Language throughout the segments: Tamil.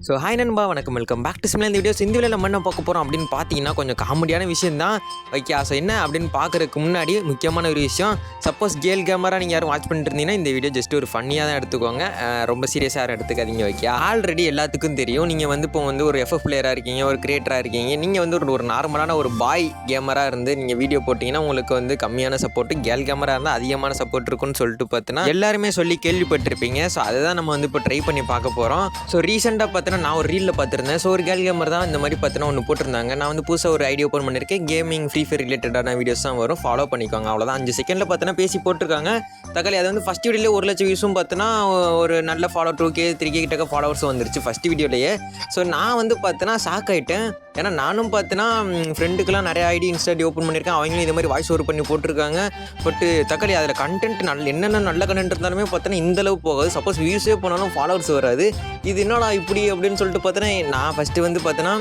ஸோ ஹாய் நண்பா, வணக்கம், வெல்கம் பேக் டு சிம்லா. இந்த வீடியோவில் நம்ம என்ன பார்க்க போகிறோம் அப்படின்னு பார்த்தீங்கன்னா கொஞ்சம் காமெடியான விஷயம் தான். ஓகே, ஸோ என்ன அப்படின்னு பார்க்குறதுக்கு முன்னாடி முக்கியமான ஒரு விஷயம், சப்போஸ் கேல் கேமரா நீங்கள் யாரும் வாட்ச் பண்ணிட்டு இருந்தீங்கன்னா இந்த வீடியோ ஜஸ்ட் ஒரு ஃபன்னியாக தான் எடுத்துக்கோங்க, ரொம்ப சீரியஸாக யாரும் எடுத்துக்காதீங்க. ஓகே, ஆல்ரெடி எல்லாத்துக்கும் தெரியும், நீங்கள் வந்து இப்போ வந்து ஒரு எஃப்எஃப் பிளேயராக இருக்கீங்க, ஒரு கிரியேட்டராக இருக்கீங்க, நீங்கள் வந்து ஒரு நார்மலான ஒரு பாய் கேமராக இருந்து நீங்கள் வீடியோ போட்டிங்கன்னா உங்களுக்கு வந்து கம்மியான சப்போர்ட்டு, கேல் கேமரா இருந்தால் அதிகமான சப்போர்ட் இருக்குன்னு சொல்லிட்டு பார்த்தீங்கன்னா எல்லாருமே சொல்லி கேள்விப்பட்டிருப்பீங்க. ஸோ அதை தான் நம்ம வந்து இப்போ ட்ரை பண்ணி பார்க்க போகிறோம். ஸோ ரீசெண்டாக பார்த்தீங்கன்னா நான் ஒரு ரீலில் பார்த்துருந்தேன். ஸோ ஒரு கேல் கேமர் தான் இந்த மாதிரி பார்த்தீங்கன்னா ஒன்று போட்டிருந்தாங்க. நான் வந்து புதுசாக ஒரு ஐடியா ஓப்பன் பண்ணியிருக்கேன். கேமிங் ஃப்ரீ ஃபயர் ரிலேட்டடான வீடியோஸ் தான் வரும், ஃபாலோ பண்ணிக்கோங்க. அவ்வளோதான், 5 செகண்டில் பார்த்தீங்கன்னா பேசி போட்டிருக்காங்க. தக்காளி அது வந்து ஃபஸ்ட் வீடியோலேயே 1 லட்சம் வியூஸும் பார்த்தீங்கன்னா ஒரு நல்ல ஃபாலோ 2K 3K கிட்ட ஃபாலோவர்ஸும் வந்துருச்சு ஃபஸ்ட் வீடியோலேயே. ஸோ நான் வந்து பார்த்தீங்கன்னா ஷாக் ஆகிட்டேன். ஏன்னா நானும் பார்த்தீங்கன்னா ஃப்ரெண்டுக்கெல்லாம் நிறைய ஐடி இன்ஸ்டாடி ஓப்பன் பண்ணியிருக்கேன். அவங்களும் இதே மாதிரி வாய்ஸ் ஓவர் பண்ணி போட்டிருக்காங்க. பட்டு தக்காளி அதில் கண்டென்ட் என்னென்ன நல்ல கண்டென்ட் இருந்தாலுமே பார்த்தீங்கன்னா இந்தளவு போகாது. சப்போஸ் வியூஸே போனாலும் ஃபாலோவர்ஸ் வராது. இது என்னடா இப்படி அப்படின்னு சொல்லிட்டு பார்த்தீங்கன்னா நான் ஃபஸ்ட்டு வந்து பார்த்தீங்கன்னா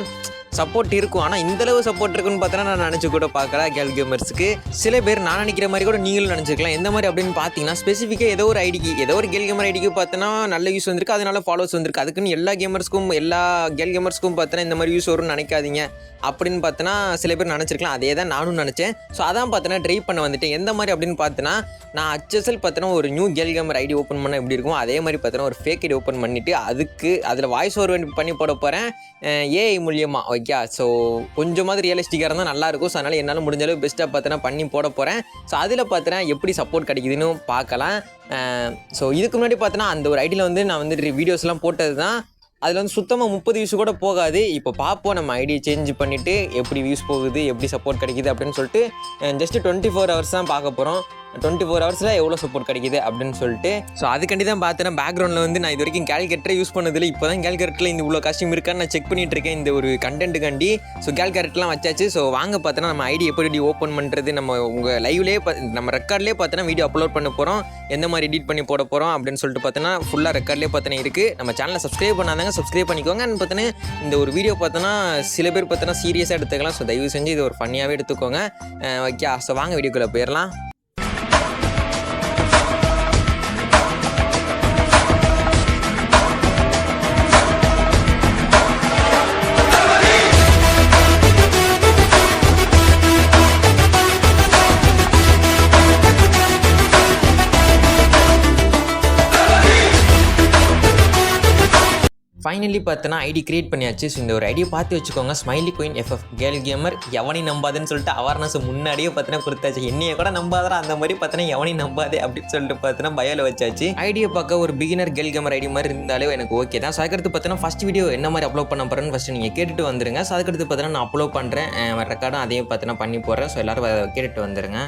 சப்போர்ட் இருக்கும், ஆனால் இந்தளவு சப்போர்ட் இருக்குன்னு பார்த்தீங்கன்னா நான் நினச்சி கூட பார்க்கல. கேல் கேமர்ஸுக்கு சில பேர் நான் நினைக்கிற மாதிரி கூட நீங்களும் நினச்சிக்கலாம். எந்த மாதிரி அப்படின்னு பார்த்தீங்கன்னா ஸ்பெசிஃபிக்காக ஏதோ ஒரு ஐடிக்கு, ஏதோ ஒரு கேல் கேமர் ஐடிக்கு பார்த்தோன்னா நல்ல வியூஸ் வந்திருக்கு, அதனால ஃபாலோவர்ஸ் வந்திருக்கு. அதுக்குன்னு எல்லா கேல் கேமர்ஸ்க்கும் பார்த்தோன்னா இந்த மாதிரி வியூஸ் வரும்னு நினைக்காதீங்க அப்படின்னு பார்த்தோன்னா சில பேர் நினச்சிருக்கலாம். அதே தான் நானும் நினச்சேன். ஸோ அதான் பார்த்தோன்னா ட்ரை பண்ண வந்துட்டேன். எந்த மாதிரி அப்படின்னு பார்த்தோன்னா நான் HSL பார்த்தோன்னா ஒரு new gal gamer ID open பண்ண எப்படி இருக்கும் அதே மாதிரி பார்த்தோன்னா ஒரு ஃபேக் ஐடி ஓப்பன் பண்ணிவிட்டு அதில் வாய்ஸ் ஓவர் பண்ணி போட போகிறேன் ஏஐ மூலியமாக. ஓகே, ஸோ கொஞ்சமாவது ரியலிஸ்டிக்காக இருந்தால் நல்லாயிருக்கும். ஸோ அதனால் என்னால் முடிஞ்ச அளவு பெஸ்ட்டாக பார்த்தோன்னா பண்ணி போட போகிறேன். ஸோ அதில் பார்த்தோன்னா எப்படி சப்போர்ட் கிடைக்குதுன்னு பார்க்கலாம். ஸோ இதுக்கு முன்னாடி பார்த்தோன்னா அந்த ஒரு ஐடியில் வந்து நான் வந்து வீடியோஸ்லாம் போட்டது தான். அதில் வந்து சுத்தமாக 30 வியூஸ் கூட போகாது. இப்போ பார்ப்போம் நம்ம ஐடியை சேஞ்ச் பண்ணிவிட்டு எப்படி வியூஸ் போகுது, எப்படி சப்போர்ட் கிடைக்குது அப்படின்னு சொல்லிட்டு ஜஸ்ட் 24 ஹவர்ஸ் தான் பார்க்க போகிறோம். 24 ஹவர்ஸில் எவ்வளோ சப்போர்ட் கிடைக்குது அப்படின்னு சொல்லிட்டு. ஸோ அதுக்காண்டி தான் பார்த்தேன்னா பேக்ரவுண்டில் வந்து நான் இது வரைக்கும் கேல்குலேட்டரை யூஸ் பண்ணதில்லை. இப்போ தான் கேல்குலேட்டரில் இந்த இவ்வளோ காஸ்டியூம் இருக்கான்னு நான் செக் பண்ணிட்டு இருக்கேன் இந்த ஒரு கண்டென்ட்டுக்காண்டி. ஸோ கேல்குலேட்டர்லாம் வச்சாச்சு. ஸோ வாங்க பார்த்தோன்னா நம்ம ஐடி எப்படி ஓப்பன் பண்ணுறது, நம்ம உங்கள் லைவ்லேயே நம்ம ரெக்கார்ட்லேயே பார்த்தோன்னா வீடியோ அப்லோட் பண்ண போகிறோம், எந்த மாதிரி எடிட் பண்ணி போட போகிறோம் அப்படின்னு சொல்லிட்டு பார்த்தோன்னா ஃபுல்லாக ரெக்கார்ட்லேயே பார்த்தோன்னா இருக்குது. நம்ம சேனலை சப்ஸ்கிரைப் பண்ணாதாங்க சப்ஸ்கிரைப் பண்ணிக்கோங்க. அண்ட் பார்த்தோன்னா இந்த ஒரு வீடியோ பார்த்தோன்னா சில பேர் பார்த்தோன்னா சீரியஸாக எடுத்துக்கலாம். ஸோ தயவு செஞ்சு இது ஒரு ஃபன்னியாகவே எடுத்துக்கோங்க. ஓகே, ஸோ வாங்க வீடியோக்குள்ளே போயிடலாம். ஃபைனலி பார்த்தோன்னா ஐடி கிரியேட் பண்ணியாச்சு. ஸோ இந்த ஒரு ஐடியை பார்த்து வச்சுக்கோங்க, smiley queen FF girl gamer. எவனையும் நம்பாதுன்னு சொல்லிட்டு அவேர்னஸ் முன்னாடியே பார்த்தோன்னா கொடுத்தாச்சு. என்னையை கூட நம்பாதரா அந்த மாதிரி பார்த்தோன்னா எவனையும் நம்பாதே அப்படின்னு சொல்லிட்டு பார்த்தோன்னா பயோவில் வச்சாச்சு. ஐடியை பார்க்க ஒரு பிகினர் கேல் கேமர் ஐடி மாதிரி இருந்தாலே எனக்கு ஓகே தான். ஸோ அதுக்கடுத்து பார்த்தோன்னா ஃபஸ்ட் வீடியோ என்ன மாதிரி அப்லோட் பண்ண போகிறேன்னு ஃபஸ்ட்டு நீங்கள் கேட்டுட்டு வந்துருங்க. ஸோ அதுக்கடுத்து பார்த்தோன்னா நான் அப்லோட் பண்ணுறேன், ரெக்கார்டும் அதையும் பார்த்தோன்னா பண்ணி போடுறேன். ஸோ எல்லோரும் கேட்டுட்டு வந்துருங்க.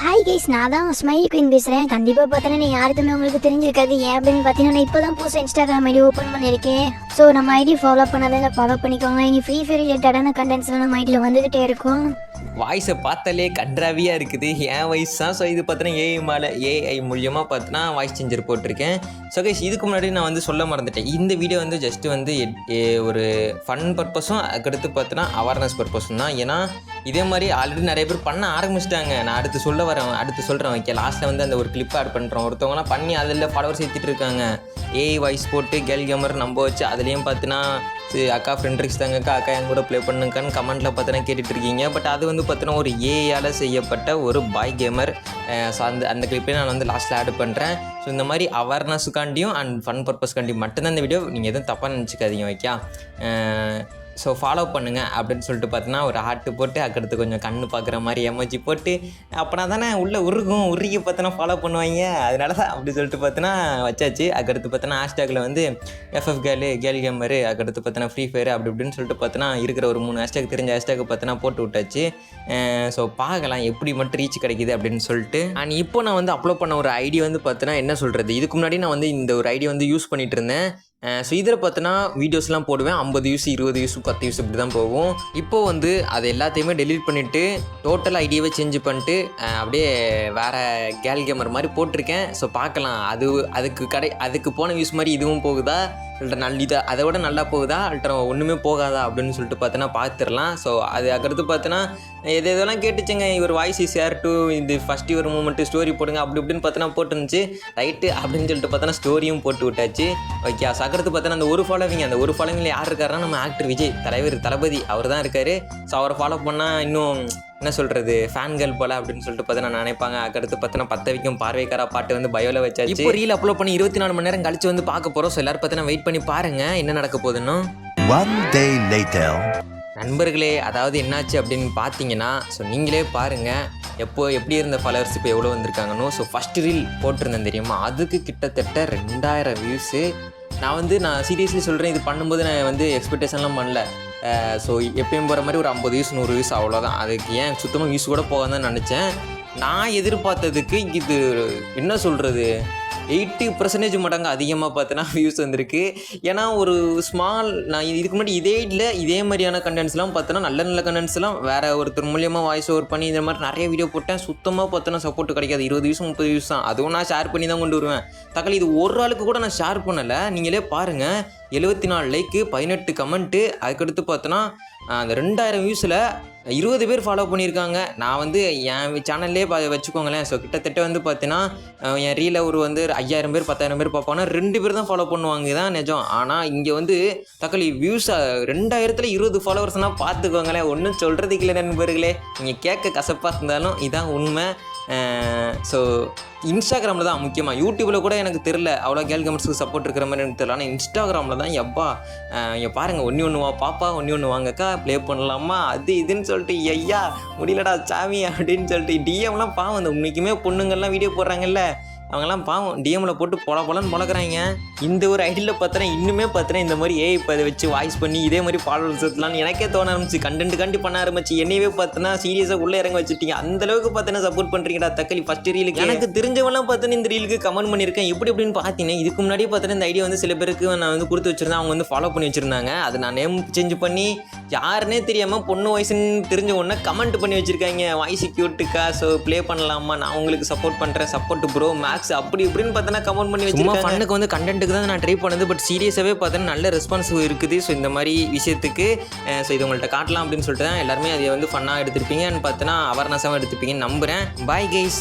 ஹாய் கைஸ், நான் தான் ஸ்மைலி குயின் பேசுகிறேன். கண்டிப்பாக பார்த்தீங்கன்னா நீ யாருக்குமே உங்களுக்கு தெரிஞ்சிருக்காது. ஏன் அப்படின்னு பார்த்தீங்கன்னா நான் இப்போ தான் புதுசாக இன்ஸ்டாகிராம் ஐடி ஓப்பன் பண்ணியிருக்கேன். ஸோ நம்ம ஐடி ஃபாலோ பண்ணாத ஃபாலோ பண்ணிக்கோங்க. இனி ஃப்ரீ ஃபயர் ரிலேட்டடான கண்டென்ட்ஸ்லாம் நம்ம ஐடியில் வந்துக்கிட்டே இருக்கும். வாய்ஸை பார்த்தாலே கன்றாவியாக இருக்குது, என் வாய்ஸ் தான். ஸோ இது பார்த்தீங்கன்னா ஏஐ மூலியமாக பார்த்தீங்கன்னா வாய்ஸ் சேஞ்சர் போட்டிருக்கேன். ஸோ கைஸ், இதுக்கு முன்னாடி நான் வந்து சொல்ல மறந்துட்டேன், இந்த வீடியோ வந்து ஜஸ்ட்டு வந்து ஒரு ஃபன் பர்பஸும் அதுக்கடுத்து பார்த்தீங்கன்னா அவேர்னஸ் பர்பஸும் தான். ஏன்னா இதே மாதிரி ஆல்ரெடி நிறைய பேர் பண்ண ஆரம்பிச்சிட்டாங்க. நான் அடுத்து சொல்கிறேன். ஓகே, லாஸ்ட்டில் வந்து அந்த ஒரு கிளிப் ஆட் பண்ணுறோம். ஒருத்தவங்களாம் பண்ணி அதில் ஃபாலோவர்ஸ் ஏற்றிட்டு இருக்காங்க. ஏஐ வாய்ஸ் போட்டு கேல் கேமர் நம்ப வச்சு அதுலேயும் பார்த்தீங்கன்னா அக்கா ஃப்ரெண்ட் ரிக்ஸ் தாங்க அக்கா என் கூட ப்ளே பண்ணுங்கன்னு கமெண்ட்டில் பார்த்தீங்கன்னா கேட்டுட்டு இருக்கீங்க. பட் அது வந்து பார்த்தீங்கன்னா ஒரு ஏஐயால் செய்யப்பட்ட ஒரு பாய் கேமர். ஸோ அந்த கிளிப்பே நான் வந்து லாஸ்ட்டில் ஆட் பண்ணுறேன். ஸோ இந்த மாதிரி அவேர்னஸுக்காண்டியும் அண்ட் ஃபன் பர்பஸ்க்காண்டியும் மட்டும்தான் இந்த வீடியோ. நீங்கள் எதுவும் தப்பாக நினச்சிக்காதீங்க. ஓகே, ஸோ ஃபாலோ பண்ணுங்கள் அப்படின்னு சொல்லிட்டு பார்த்தீங்கன்னா ஒரு ஹார்ட்டு போட்டு அதுக்கடுத்து கொஞ்சம் கண்ணு பார்க்குற மாதிரி எமோஜி போட்டு அப்படின்னா தானே உள்ளே உருகி பார்த்தோன்னா ஃபாலோ பண்ணுவாங்க. அதனால தான் அப்படி சொல்லிட்டு பார்த்தோன்னா வச்சாச்சு. அதுக்கடுத்து பார்த்தோன்னா ஹேஷ்டேக்கில் வந்து FF கேல் கேமரு, அதுக்கடுத்து பார்த்தோன்னா ஃப்ரீ ஃபயர் அப்படி இப்படின்னு சொல்லிட்டு பார்த்தோன்னா இருக்கிற ஒரு 3 ஹேஷ்டேக் தெரிஞ்ச ஹேஷ்டேக் பார்த்தோன்னா போட்டு விட்டாச்சு. ஸோ பார்க்கலாம் எப்படி மட்டும் ரீச் கிடைக்கிது அப்படின்னு சொல்லிட்டு. அண்ட் இப்போ நான் வந்து அப்லோட் பண்ண ஒரு ஐடி வந்து பார்த்தோன்னா என்ன சொல்கிறது, இதுக்கு முன்னாடி நான் வந்து இந்த ஒரு ஐடி வந்து யூஸ் பண்ணிகிட்டு இருந்தேன். ஸோ இதில் பார்த்தோன்னா வீடியோஸ்லாம் போடுவேன், 50 வியூஸ் 20 வியூஸ் 10 வியூஸ் இப்படி தான் போகும். இப்போது வந்து அது எல்லாத்தையுமே டெலீட் பண்ணிவிட்டு டோட்டல் ஐடியாவே சேஞ்ச் பண்ணிட்டு அப்படியே வேறு கேல் கேமர் மாதிரி போட்டிருக்கேன். ஸோ பார்க்கலாம் அதுக்கு போன வியூஸ் மாதிரி இதுவும் போகுதா இதை அதை விட நல்லா போகுதா அல்ட்ரா ஒன்றுமே போகாதா அப்படின்னு சொல்லிட்டு பார்த்தோன்னா பார்த்துடலாம். ஸோ அது அடுத்து பார்த்தோன்னா எதெல்லாம் கேட்டுச்சுங்க, இவர் வாய்ஸ் ஷேர் டு இது ஃபஸ்ட் இவர் மூமெண்ட்டு ஸ்டோரி போடுங்க அப்படி இப்படின்னு பார்த்தோன்னா போட்டுருந்துச்சு. ரைட்டு அப்படின்னு சொல்லிட்டு பார்த்தோன்னா ஸ்டோரியும் போட்டு விட்டாச்சு. ஓகே, அதுக்கடுத்து பார்த்தோன்னா அந்த ஒரு ஃபாலோவிங்கில் யார் இருக்காருன்னா நம்ம ஆக்டர் விஜய் தலைவர் தளபதி அவர் தான் இருக்கார். ஸோ அவரை ஃபாலோ பண்ணால் இன்னும் என்ன சொல்கிறது ஃபேன்கள் போல் அப்படின்னு சொல்லிட்டு பார்த்தீங்கன்னா நினைப்பாங்க. அதுக்கடுத்து பார்த்தீங்கன்னா பத்த வைக்கும் பார்வைக்காரா பாட்டு வந்து பயோவில் வச்சாச்சு. இப்போ ரீல் அப்லோட் பண்ணி 24 மணி நேரம் கழிச்சு வந்து பார்க்க போகிறோம். ஸோ எல்லாரும் பார்த்தீங்கன்னா வெயிட் பண்ணி பாருங்கள் என்ன நடக்க போகுதுன்னு. One day later. நண்பர்களே, அதாவது என்னாச்சு அப்படின்னு பார்த்தீங்கன்னா ஸோ நீங்களே பாருங்கள் எப்படி இருந்த ஃபாலோவர்ஸ் இப்போ எவ்வளோ வந்திருக்காங்கன்னு. ஸோ ஃபஸ்ட் ரீல் போட்டிருந்தேன் தெரியுமா, அதுக்கு கிட்டத்தட்ட 2000 வியூஸு. நான் சீரியஸ்லி சொல்கிறேன், இது பண்ணும்போது நான் வந்து எக்ஸ்பெக்டேஷன்லாம் பண்ணல. ஸோ எப்பயும் போகிற மாதிரி ஒரு 50 வியூஸ் 100 வியூஸ் அவ்வளோதான். அதுக்கு ஏன் சுத்தமாக வியூஸ் கூட போக தான் நினச்சேன். நான் எதிர்பார்த்ததுக்கு இது என்ன சொல்கிறது 80% மடங்கு அதிகமாக பார்த்தோன்னா வியூஸ் வந்திருக்கு. ஏன்னா ஒரு நான் இதுக்கு முன்னாடி இதே மாதிரியான கண்டென்ட்ஸ்லாம் பார்த்தோன்னா நல்ல கண்டென்ட்ஸ்லாம் வேறு ஒருத்தர் மூலியமாக வாய்ஸ் ஓவர் பண்ணி இந்த மாதிரி நிறைய வீடியோ போட்டேன். சுத்தமாக பார்த்தோன்னா சப்போர்ட் கிடைக்காது. 20 வியூஸ் 30 வியூஸ் தான். அதுவும் நான் ஷேர் பண்ணி தான் கொண்டு வருவேன். தக்காளி இது ஒரு ஆளுக்கு கூட நான் ஷேர் பண்ணலை. நீங்களே பாருங்கள், 74 லைக்கு 18 கமெண்ட்டு. அதுக்கடுத்து பார்த்தோன்னா அந்த 2000 வியூஸில் 20 பேர் ஃபாலோ பண்ணியிருக்காங்க. நான் வந்து என் சேனல்லே வச்சுக்கோங்களேன். ஸோ கிட்டத்தட்ட வந்து பார்த்தீங்கன்னா என் ரீலை ஒரு வந்து 5000 பேர் 10000 பேர் பார்ப்பாங்கன்னா 2 பேர் தான் ஃபாலோ பண்ணுவாங்க. தான் நிஜம். ஆனால் இங்கே வந்து தக்காளி வியூஸ் 2000ல் 20 ஃபாலோவர்ஸ்னால் பார்த்துக்கோங்களேன். ஒன்றும் சொல்கிறதுக்கு இல்லை நண்பர்களே. நீங்கள் கேட்க கசப்பாக இருந்தாலும் இதான் உண்மை. ஸோ இன்ஸ்டாகிராமில் தான் முக்கியமாக, யூடியூப்பில் கூட எனக்கு தெரில அவ்வளோ கேர்ள் கமெண்ட்ஸுக்கு சப்போர்ட் இருக்கிற மாதிரி எனக்கு தெரியல. ஆனால் இன்ஸ்டாகிராமில் தான் எப்பா இங்கே பாருங்கள் ஒன்று வா பாப்பா ஒன்று வாங்கக்கா ப்ளே பண்ணலாமா அது இதுன்னு சொல்லிட்டு ஐயா முடியலடா சாமி அப்படின்னு சொல்லிட்டு டிஎம்லாம் பாவம். அந்த உண்மைக்குமே பொண்ணுங்கள்லாம் வீடியோ போடுறாங்கல்ல அவங்கெல்லாம் பாவம் டிஎம்மில் போட்டு பொலன்னு பொழக்கிறாங்க. இந்த ஒரு ஐடியில் பார்த்தோன்னா இன்னுமே பார்த்தோன்னா இந்த மாதிரி இப்போ அதை வச்சு வாய்ஸ் பண்ணி இதே மாதிரி ஃபாலோவர்ஸ் எடுத்துலான்னு எனக்கே தோண ஆரம்பிச்சு. கண்டென்ட் பண்ண ஆரம்பிச்சு. என்னையவே பார்த்தோன்னா சீரியஸாக உள்ளே இறங்க வச்சுட்டீங்க. அந்தளவுக்கு பார்த்தோன்னா சப்போர்ட் பண்ணுறீங்கடா தக்காளி. ஃபஸ்ட் ரீலுக்கு எனக்கு தெரிஞ்சவெல்லாம் பார்த்தோன்னா இந்த ரீலுக்கு கமெண்ட் பண்ணியிருக்கேன். அப்படின்னு பார்த்தீங்கன்னா இதுக்கு முன்னாடியே பார்த்தோன்னா இந்த ஐடியா வந்து சில பேருக்கு நான் வந்து கொடுத்து வச்சுருந்தேன். அவங்க வந்து ஃபாலோ பண்ணி வச்சுருந்தாங்க. அது நான் நேம் சேஞ்ச் பண்ணி யாருன்னே தெரியாமல் பொண்ணு வாய்ஸ்ன்னு தெரிஞ்ச உடனே கமெண்ட் பண்ணி வச்சுருக்காங்க. வாய்ஸ் கியூட்டுக்கா ஸோ ப்ளே பண்ணலாமா, நான் உங்களுக்கு சப்போர்ட் பண்ணுறேன், சப்போர்ட் ப்ரோ மேக்ஸ் அப்படி இப்படின்னு பார்த்தோன்னா கமெண்ட் பண்ணி வச்சுருக்காங்க. ஃபன்னுக்கு வந்து கண்டென்ட்டுக்கு தான் நான் ட்ரை பண்ணது. பட் சீரியஸாகவே பார்த்தோன்னா நல்ல ரெஸ்பான்ஸ் இருக்குது. ஸோ இந்த மாதிரி விஷயத்துக்கு ஸோ இது உங்கள்கிட்ட காட்டலாம் அப்படின்னு சொல்லிட்டு தான் எல்லாருமே அதை வந்து ஃபன்னாக எடுத்துருப்பீங்க. பார்த்தோன்னா அவேர்னஸாகவும் எடுத்துப்பீங்கன்னு நம்புகிறேன். Bye guys.